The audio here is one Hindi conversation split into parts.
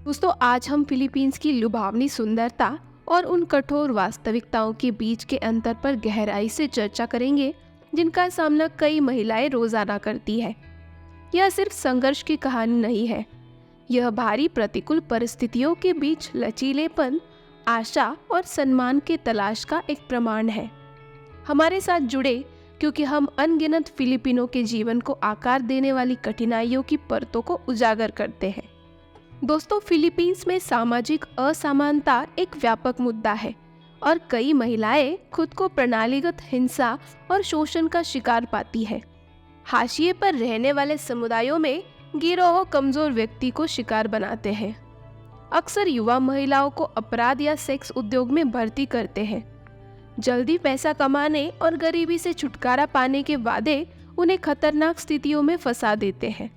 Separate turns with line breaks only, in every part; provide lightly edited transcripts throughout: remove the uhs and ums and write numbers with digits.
दोस्तों, आज हम फिलीपींस की लुभावनी सुंदरता और उन कठोर वास्तविकताओं के बीच के अंतर पर गहराई से चर्चा करेंगे, जिनका सामना कई महिलाएं रोजाना करती है। यह सिर्फ संघर्ष की कहानी नहीं है, यह भारी प्रतिकूल परिस्थितियों के बीच लचीलेपन, आशा और सम्मान के तलाश का एक प्रमाण है। हमारे साथ जुड़े, क्योंकि हम अनगिनत फिलिपिनो के जीवन को आकार देने वाली कठिनाइयों की परतों को उजागर करते हैं। दोस्तों, फिलीपींस में सामाजिक असमानता एक व्यापक मुद्दा है और कई महिलाएं खुद को प्रणालीगत हिंसा और शोषण का शिकार पाती है। हाशिए पर रहने वाले समुदायों में गिरोह कमजोर व्यक्ति को शिकार बनाते हैं। अक्सर युवा महिलाओं को अपराध या सेक्स उद्योग में भर्ती करते हैं। जल्दी पैसा कमाने और गरीबी से छुटकारा पाने के वादे उन्हें खतरनाक स्थितियों में फंसा देते हैं,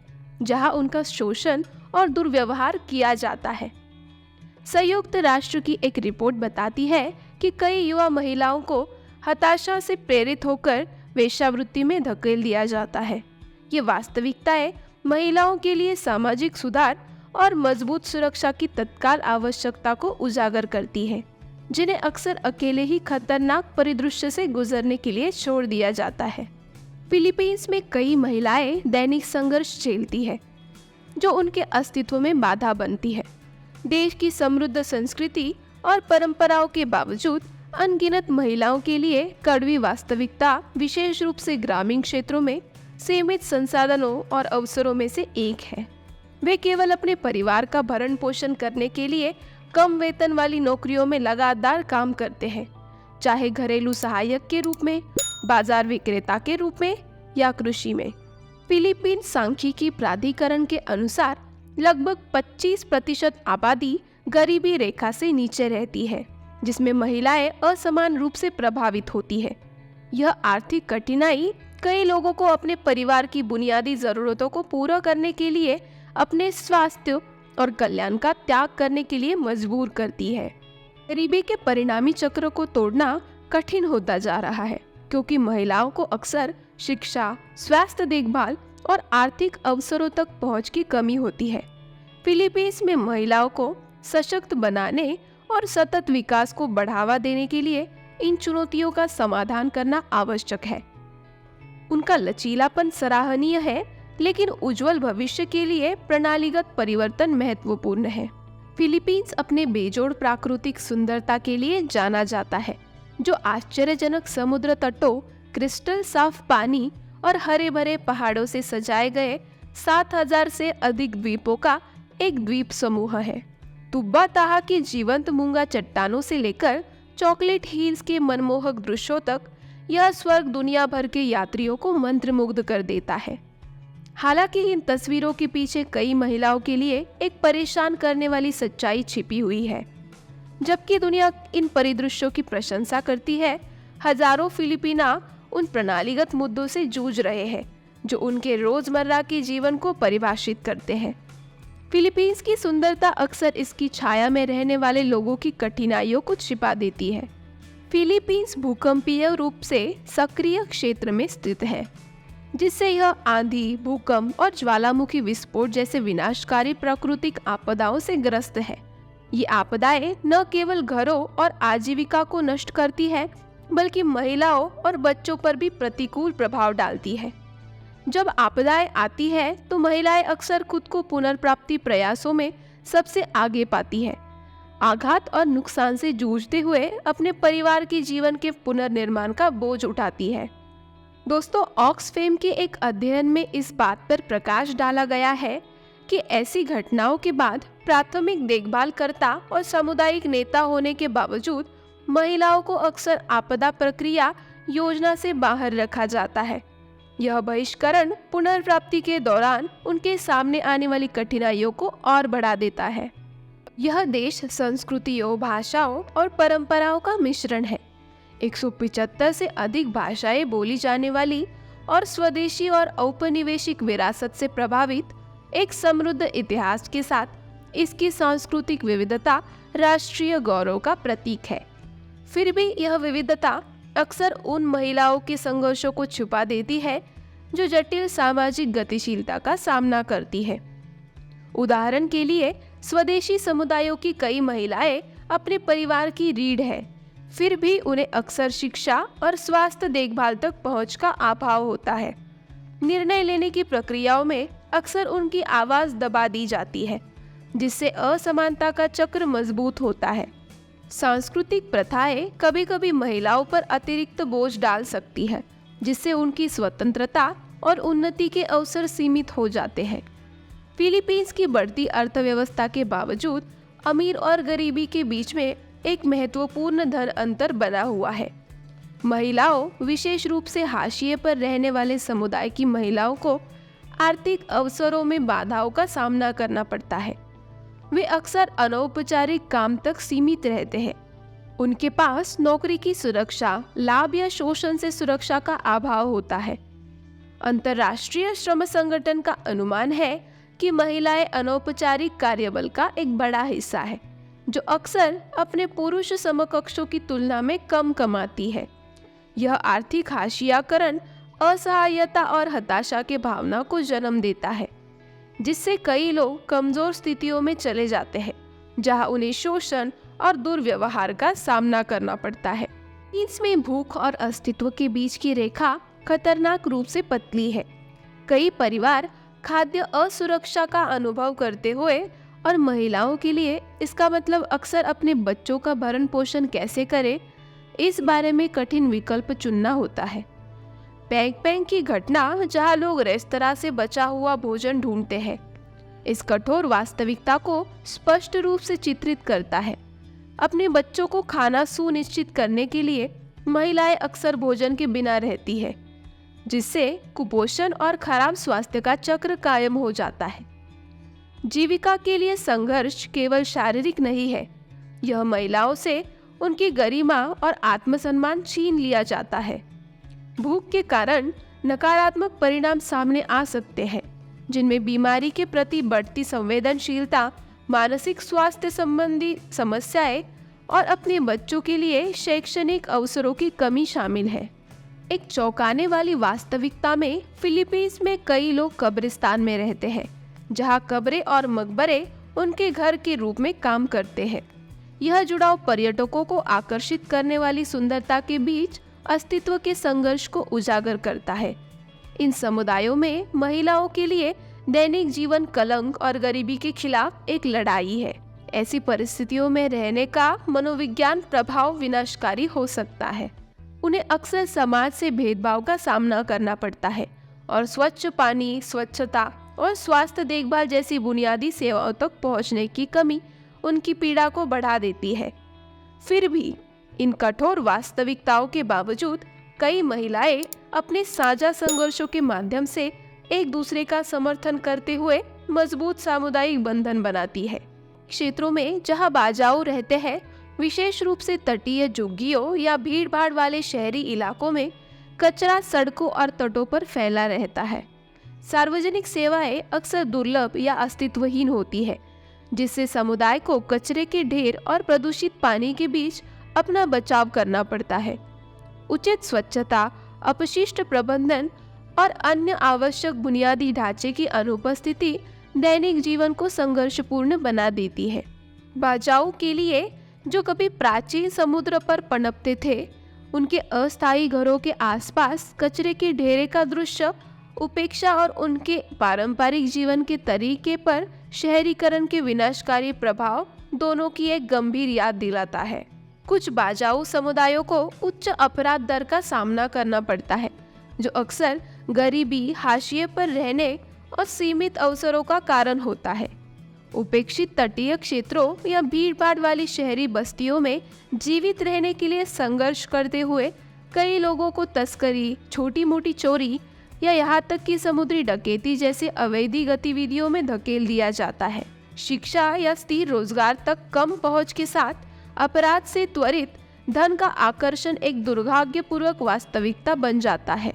जहां उनका शोषण और दुर्व्यवहार किया जाता है। संयुक्त राष्ट्र की एक रिपोर्ट बताती है कि कई युवा महिलाओं को हताशा से प्रेरित होकर वेश्यावृत्ति में धकेल दिया जाता है। ये वास्तविकताएं महिलाओं के लिए सामाजिक सुधार और मजबूत सुरक्षा की तत्काल आवश्यकता को उजागर करती है, जिन्हें अक्सर अकेले ही खतरनाक परिदृश्य से गुजरने के लिए छोड़ दिया जाता है। फिलीपींस में कई महिलाएं दैनिक संघर्ष झेलती है, जो उनके अस्तित्व में बाधा बनती है। देश की समृद्ध संस्कृति और परंपराओं के बावजूद अनगिनत महिलाओं के लिए कड़वी वास्तविकता, विशेष रूप से ग्रामीण क्षेत्रों में सीमित संसाधनों और अवसरों में से एक है। वे केवल अपने परिवार का भरण पोषण करने के लिए कम वेतन वाली नौकरियों में लगातार काम करते हैं, चाहे घरेलू सहायक के रूप में, बाजार विक्रेता के रूप में या कृषि में। फिलीपीन सांख्यिकी प्राधिकरण के अनुसार लगभग 25% आबादी गरीबी रेखा से नीचे रहती है, जिसमें महिलाएं असमान रूप से प्रभावित होती है। यह आर्थिक कठिनाई कई लोगों को अपने परिवार की बुनियादी जरूरतों को पूरा करने के लिए अपने स्वास्थ्य और कल्याण का त्याग करने के लिए मजबूर करती है। गरीबी के परिणामी चक्र को तोड़ना कठिन होता जा रहा है, क्योंकि महिलाओं को अक्सर शिक्षा, स्वास्थ्य देखभाल और आर्थिक अवसरों तक पहुंच की कमी होती है। फिलीपींस में महिलाओं को सशक्त बनाने और सतत विकास को बढ़ावा देने के लिए इन चुनौतियों का समाधान करना आवश्यक है। उनका लचीलापन सराहनीय है, लेकिन उज्जवल भविष्य के लिए प्रणालीगत परिवर्तन महत्वपूर्ण है। फिलीपींस अपने बेजोड़ प्राकृतिक सुंदरता के लिए जाना जाता है, जो आश्चर्यजनक समुद्र तटों, क्रिस्टल साफ पानी और हरे भरे पहाड़ों से सजाए गए 7000 से अधिक द्वीपों का एक द्वीप समूह है। तुब्बा ताहा की जीवंत मूंगा चट्टानों से लेकर चॉकलेट हिल्स के मनमोहक दृश्यों तक, यह स्वर्ग दुनिया भर के यात्रियों को मंत्रमुग्ध कर देता है। हालांकि इन तस्वीरों के पीछे कई महिलाओं के लिए एक परेशान करने वाली सच्चाई छिपी हुई है। जबकि दुनिया इन परिदृश्यों की प्रशंसा करती है, हजारों फिलिपिना उन प्रणालीगत मुद्दों से जूझ रहे हैं जो उनके रोजमर्रा के जीवन को परिभाषित करते हैं। फिलीपींस की सुंदरता अक्सर इसकी छाया में रहने वाले लोगों की कठिनाइयों को छिपा देती है। फिलीपींस भूकंपीय रूप से सक्रिय क्षेत्र में स्थित है, जिससे यह आंधी, भूकंप और ज्वालामुखी विस्फोट जैसे विनाशकारी प्राकृतिक आपदाओं से ग्रस्त है। ये आपदाएं न केवल घरों और आजीविका को नष्ट करती है, बल्कि महिलाओं और बच्चों पर भी प्रतिकूल प्रभाव डालती है। जब आपदाएं आती है तो महिलाएं अक्सर खुद को पुनर्प्राप्ति प्रयासों में सबसे आगे पाती है, आघात और नुकसान से जूझते हुए अपने परिवार के जीवन के पुनर्निर्माण का बोझ उठाती है। दोस्तों, ऑक्सफैम के एक अध्ययन में इस बात पर प्रकाश डाला गया है कि ऐसी घटनाओं के बाद प्राथमिक देखभालकर्ता और सामुदायिक नेता होने के बावजूद महिलाओं को अक्सर आपदा प्रक्रिया योजना से बाहर रखा जाता है। यह बहिष्करण पुनर्प्राप्ति के दौरान उनके सामने आने वाली कठिनाइयों को और बढ़ा देता है। यह देश संस्कृतियों, भाषाओं और परंपराओं का मिश्रण है। 175 से अधिक भाषाएं बोली जाने वाली और स्वदेशी और औपनिवेशिक विरासत से प्रभावित एक समृद्ध इतिहास के साथ इसकी सांस्कृतिक विविधता राष्ट्रीय गौरव का प्रतीक है। फिर भी यह विविधता अक्सर उन महिलाओं के संघर्षों को छुपा देती है जो जटिल सामाजिक गतिशीलता का सामना करती है। उदाहरण के लिए स्वदेशी समुदायों की कई महिलाएं अपने परिवार की रीढ़ है, फिर भी उन्हें अक्सर शिक्षा और स्वास्थ्य देखभाल तक पहुंच का अभाव होता है। निर्णय लेने की प्रक्रियाओं में अक्सर उनकी आवाज दबा दी जाती है, जिससे असमानता का चक्र मजबूत होता है। सांस्कृतिक प्रथाएं कभी कभी महिलाओं पर अतिरिक्त बोझ डाल सकती है, जिससे उनकी स्वतंत्रता और उन्नति के अवसर सीमित हो जाते हैं। फिलीपींस की बढ़ती अर्थव्यवस्था के बावजूद अमीर और गरीबी के बीच में एक महत्वपूर्ण धन अंतर बना हुआ है। महिलाओं, विशेष रूप से हाशिए पर रहने वाले समुदाय की महिलाओं को आर्थिक अवसरों में बाधाओं का सामना करना पड़ता है। वे अक्सर अनौपचारिक काम तक सीमित रहते हैं। उनके पास नौकरी की सुरक्षा, लाभ या शोषण से सुरक्षा का अभाव होता है। अंतर्राष्ट्रीय श्रम संगठन का अनुमान है कि महिलाएं अनौपचारिक कार्यबल का एक बड़ा हिस्सा है, जो अक्सर अपने पुरुष समकक्षों की तुलना में कम कमाती है। यह आर्थिक हाशियाकरण असहायता और हताशा के भावना को जन्म देता है, जिससे कई लोग कमजोर स्थितियों में चले जाते हैं, जहां उन्हें शोषण और दुर्व्यवहार का सामना करना पड़ता है। इसमें भूख और अस्तित्व के बीच की रेखा खतरनाक रूप से पतली है। कई परिवार खाद्य असुरक्षा का अनुभव करते हुए और महिलाओं के लिए इसका मतलब अक्सर अपने बच्चों का भरण पोषण कैसे करें, इस बारे में कठिन विकल्प चुनना होता है। पैंग पैंग की घटना, जहां लोग रेस्तरां से बचा हुआ भोजन ढूंढते हैं, इस कठोर वास्तविकता को स्पष्ट रूप से चित्रित करता है। अपने बच्चों को खाना सुनिश्चित करने के लिए महिलाएं अक्सर भोजन के बिना रहती है, जिससे कुपोषण और खराब स्वास्थ्य का चक्र कायम हो जाता है। जीविका के लिए संघर्ष केवल शारीरिक नहीं है, यह महिलाओं से उनकी गरिमा और आत्मसम्मान छीन लिया जाता है। भूख के कारण नकारात्मक परिणाम सामने आ सकते हैं, जिनमें बीमारी के प्रति बढ़ती संवेदनशीलता, मानसिक स्वास्थ्य संबंधी समस्याएं और अपने बच्चों के लिए शैक्षणिक अवसरों की कमी शामिल है। एक चौंकाने वाली वास्तविकता में फिलीपींस में कई लोग कब्रिस्तान में रहते हैं, जहां कब्रें और मकबरे उनके घर के रूप में काम करते हैं। यह जुड़ाव पर्यटकों को आकर्षित करने वाली सुंदरता के बीच अस्तित्व के संघर्ष को उजागर करता है। इन समुदायों में महिलाओं के लिए दैनिक जीवन कलंक और गरीबी के खिलाफ एक लड़ाई है। ऐसी परिस्थितियों में रहने का मनोविज्ञान प्रभाव विनाशकारी हो सकता है। उन्हें अक्सर समाज से भेदभाव का सामना करना पड़ता है और स्वच्छ पानी, स्वच्छता और स्वास्थ्य देखभाल जैसी बुनियादी सेवाओं तक पहुंचने की कमी उनकी पीड़ा को बढ़ा देती है। फिर भी इन कठोर वास्तविकताओं के बावजूद कई महिलाएं अपने साझा संघर्षों के माध्यम से एक दूसरे का समर्थन करते हुए मजबूत सामुदायिक बंधन बनाती है। क्षेत्रों में जहां बाजाऊ रहते हैं, विशेष रूप से तटीय झुग्गियों या भीड़-भाड़ वाले शहरी इलाकों में कचरा सड़कों और तटों पर फैला रहता है। सार्वजनिक सेवाएं अक्सर दुर्लभ या अस्तित्वहीन होती है, जिससे समुदाय को कचरे के ढेर और प्रदूषित पानी के बीच अपना बचाव करना पड़ता है। उचित स्वच्छता, अपशिष्ट प्रबंधन और अन्य आवश्यक बुनियादी ढांचे की अनुपस्थिति दैनिक जीवन को संघर्षपूर्ण बना देती है। बाजाऊ के लिए, जो कभी प्राचीन समुद्र पर पनपते थे, उनके अस्थायी घरों के आसपास कचरे के ढेरे का दृश्य उपेक्षा और उनके पारंपरिक जीवन के तरीके पर शहरीकरण के विनाशकारी प्रभाव दोनों की एक गंभीर याद दिलाता है। कुछ बाजाऊ समुदायों को उच्च अपराध दर का सामना करना पड़ता है, जो अक्सर गरीबी, हाशिए पर रहने और सीमित अवसरों का कारण होता है। उपेक्षित तटीय क्षेत्रों या भीड़-भाड़ वाली शहरी बस्तियों में जीवित रहने के लिए संघर्ष करते हुए कई लोगों को तस्करी, छोटी-मोटी चोरी या यहाँ तक कि समुद्री डकैती जैसे अवैध गतिविधियों में धकेल दिया जाता है। शिक्षा या स्थिर रोजगार तक कम पहुँच के साथ अपराध से त्वरित धन का आकर्षण एक दुर्भाग्यपूर्वक वास्तविकता बन जाता है।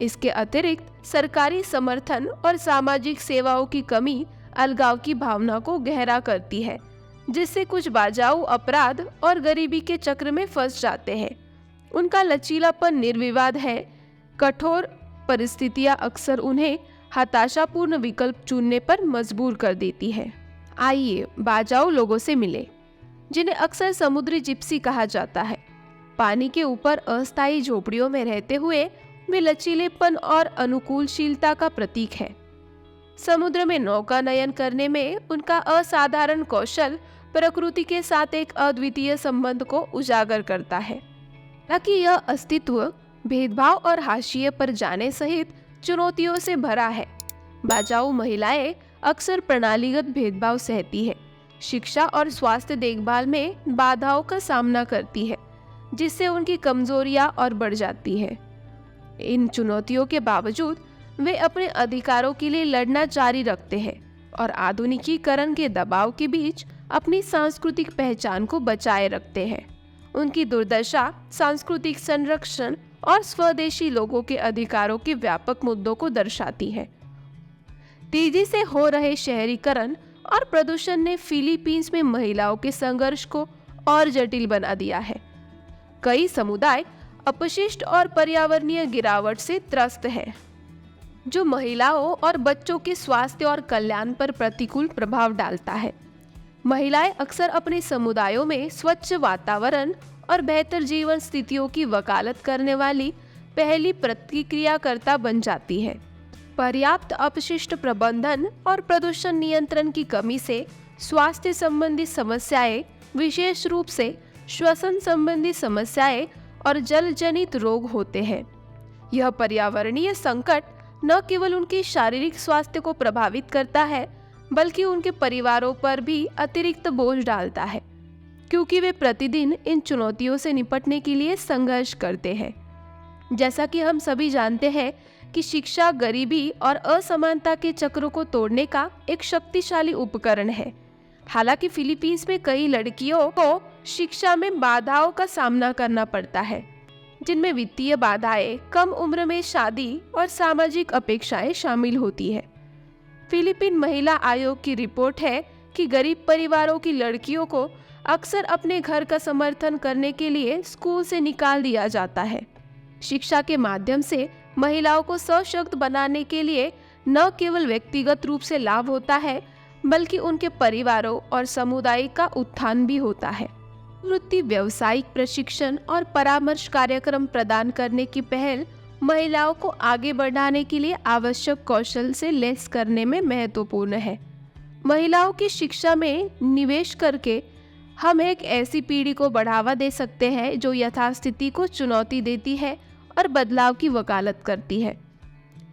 इसके अतिरिक्त सरकारी समर्थन और सामाजिक सेवाओं की कमी अलगाव की भावना को गहरा करती है, जिससे कुछ बाजाऊ अपराध और गरीबी के चक्र में फंस जाते हैं। उनका लचीलापन निर्विवाद है। कठोर परिस्थितियां अक्सर उन्हें हताशापूर्ण विकल्प चुनने पर मजबूर कर देती है। आइए बाजाऊ लोगों से मिले, जिन्हें अक्सर समुद्री जिप्सी कहा जाता है। पानी के ऊपर अस्थायी झोपड़ियों में रहते हुए वे लचीलेपन और अनुकूलशीलता का प्रतीक है। समुद्र में नौकानयन करने में उनका असाधारण कौशल प्रकृति के साथ एक अद्वितीय संबंध को उजागर करता है। हालांकि यह अस्तित्व भेदभाव और हाशिए पर जाने सहित चुनौतियों से भरा है। बाजाऊ महिलाएं अक्सर प्रणालीगत भेदभाव सहती है, शिक्षा और स्वास्थ्य देखभाल में बाधाओं का सामना करती है, जिससे उनकी कमजोरियां और बढ़ जाती है। इन चुनौतियों के बावजूद वे अपने अधिकारों के लिए लड़ना जारी रखते हैं और आधुनिकीकरण के दबाव के बीच अपनी सांस्कृतिक पहचान को बचाए रखते हैं। उनकी दुर्दशा सांस्कृतिक संरक्षण और स्वदेशी लोगों के अधिकारों के व्यापक मुद्दों को दर्शाती है। तेजी से हो रहे शहरीकरण और प्रदूषण ने फिलीपींस में महिलाओं के संघर्ष को और जटिल बना दिया है। कई समुदाय अपशिष्ट और पर्यावरणीय गिरावट से त्रस्त हैं, जो महिलाओं और बच्चों के स्वास्थ्य और कल्याण पर प्रतिकूल प्रभाव डालता है। महिलाएं अक्सर अपने समुदायों में स्वच्छ वातावरण और बेहतर जीवन स्थितियों की वकालत करने वाली पहली प्रतिक्रियाकर्ता बन जाती है। पर्याप्त अपशिष्ट प्रबंधन और प्रदूषण नियंत्रण की कमी से स्वास्थ्य संबंधी समस्याएं, विशेष रूप से श्वसन संबंधी समस्याएं और जल जनित रोग होते हैं। यह पर्यावरणीय संकट न केवल उनके शारीरिक स्वास्थ्य को प्रभावित करता है, बल्कि उनके परिवारों पर भी अतिरिक्त बोझ डालता है, क्योंकि वे प्रतिदिन इन चुनौतियों से निपटने के लिए संघर्ष करते हैं। जैसा कि हम सभी जानते हैं कि शिक्षा गरीबी और असमानता के चक्रों को तोड़ने का एक शक्तिशाली उपकरण है। हालांकि फिलीपींस में कई लड़कियों को शिक्षा में बाधाओं का सामना करना पड़ता है, जिनमें वित्तीय बाधाएं, कम उम्र में शादी और सामाजिक अपेक्षाएं शामिल होती है। फिलीपीन महिला आयोग की रिपोर्ट है कि गरीब परिवारों की लड़कियों को अक्सर अपने घर का समर्थन करने के लिए स्कूल से निकाल दिया जाता है। शिक्षा के माध्यम से महिलाओं को सशक्त बनाने के लिए न केवल व्यक्तिगत रूप से लाभ होता है, बल्कि उनके परिवारों और समुदाय का उत्थान भी होता है। वृत्ति, व्यावसायिक प्रशिक्षण और परामर्श कार्यक्रम प्रदान करने की पहल महिलाओं को आगे बढ़ाने के लिए आवश्यक कौशल से लैस करने में महत्वपूर्ण है। महिलाओं की शिक्षा में निवेश करके हम एक ऐसी पीढ़ी को बढ़ावा दे सकते हैं जो यथास्थिति को चुनौती देती है और बदलाव की वकालत करती है।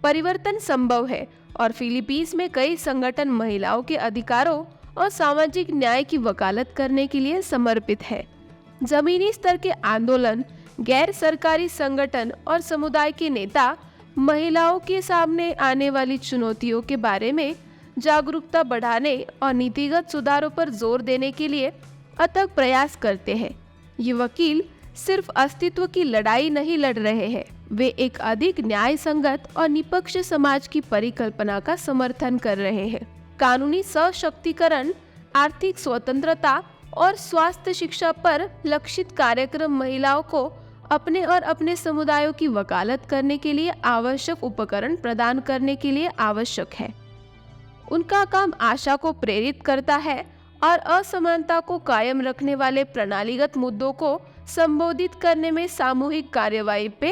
परिवर्तन संभव है और फिलीपींस में कई संगठन महिलाओं के अधिकारों और सामाजिक न्याय की वकालत करने के लिए समर्पित है। जमीनी स्तर के आंदोलन, गैर सरकारी संगठन और समुदाय के नेता महिलाओं के सामने आने वाली चुनौतियों के बारे में जागरूकता बढ़ाने और नीतिगत सुधारों पर जोर देने के लिए अथक प्रयास करते हैं। ये वकील सिर्फ अस्तित्व की लड़ाई नहीं लड़ रहे हैं, वे एक अधिक न्याय संगत और निष्पक्ष समाज की परिकल्पना का समर्थन कर रहे हैं। कानूनी सशक्तिकरण, आर्थिक स्वतंत्रता और स्वास्थ्य शिक्षा पर लक्षित कार्यक्रम महिलाओं को अपने और अपने समुदायों की वकालत करने के लिए आवश्यक उपकरण प्रदान करने के लिए आवश्यक है। उनका काम आशा को प्रेरित करता है और असमानता को कायम रखने वाले प्रणालीगत मुद्दों को संबोधित करने में सामूहिक कार्यवाही पे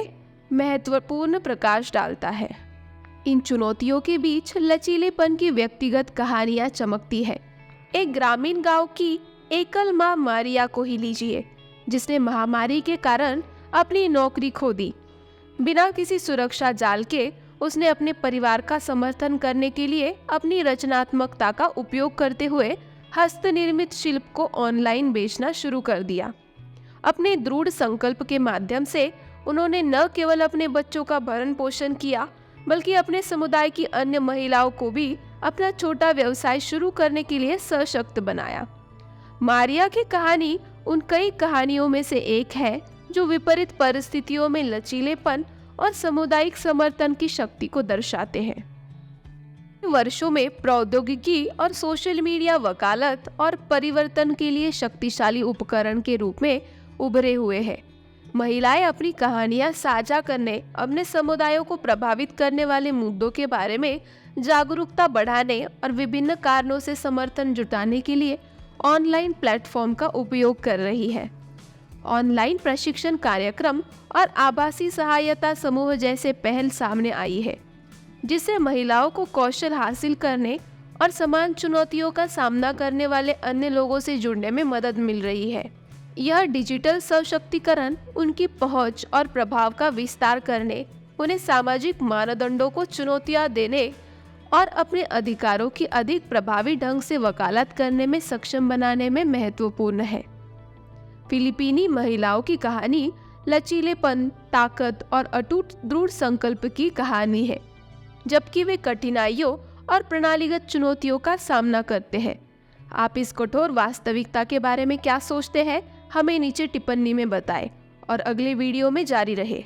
महत्वपूर्ण प्रकाश डालता है। इन चुनौतियों के बीच लचीलेपन की व्यक्तिगत कहानियां चमकती है। एक ग्रामीण गांव की एकल मां मारिया को ही लीजिए, जिसने महामारी के कारण अपनी नौकरी खो दी। बिना किसी सुरक्षा जाल के उसने अपने परिवार का समर्थन करने के लिए अपनी रचनात्मकता का उपयोग करते हुए हस्तनिर्मित शिल्प को ऑनलाइन बेचना शुरू कर दिया। अपने दृढ़ संकल्प के माध्यम से उन्होंने न केवल अपने बच्चों का भरण पोषण किया, बल्कि अपने समुदाय की अन्य महिलाओं को भी अपना छोटा व्यवसाय शुरू करने के लिए सशक्त बनाया। मारिया की कहानी उन कई कहानियों में से एक है जो विपरीत परिस्थितियों में लचीलेपन और सामुदायिक समर्थन की शक्ति को दर्शाते हैं। वर्षों में प्रौद्योगिकी और सोशल मीडिया वकालत और परिवर्तन के लिए शक्तिशाली उपकरण के रूप में उभरे हुए हैं। महिलाएं अपनी कहानियां साझा करने, अपने समुदायों को प्रभावित करने वाले मुद्दों के बारे में जागरूकता बढ़ाने और विभिन्न कारणों से समर्थन जुटाने के लिए ऑनलाइन प्लेटफॉर्म का उपयोग कर रही है। ऑनलाइन प्रशिक्षण कार्यक्रम और आभासी सहायता समूह जैसे पहल सामने आई है, जिससे महिलाओं को कौशल हासिल करने और समान चुनौतियों का सामना करने वाले अन्य लोगों से जुड़ने में मदद मिल रही है। यह डिजिटल सशक्तिकरण उनकी पहुंच और प्रभाव का विस्तार करने, उन्हें सामाजिक मानदंडों को चुनौतियां देने और अपने अधिकारों की अधिक प्रभावी ढंग से वकालत करने में सक्षम बनाने में महत्वपूर्ण है। फिलीपीनी महिलाओं की कहानी लचीलेपन, ताकत और अटूट दृढ़ संकल्प की कहानी है, जबकि वे कठिनाइयों और प्रणालीगत चुनौतियों का सामना करते हैं। आप इस कठोर वास्तविकता के बारे में क्या सोचते हैं? हमें नीचे टिप्पणी में बताएं और अगले वीडियो में जारी रहे।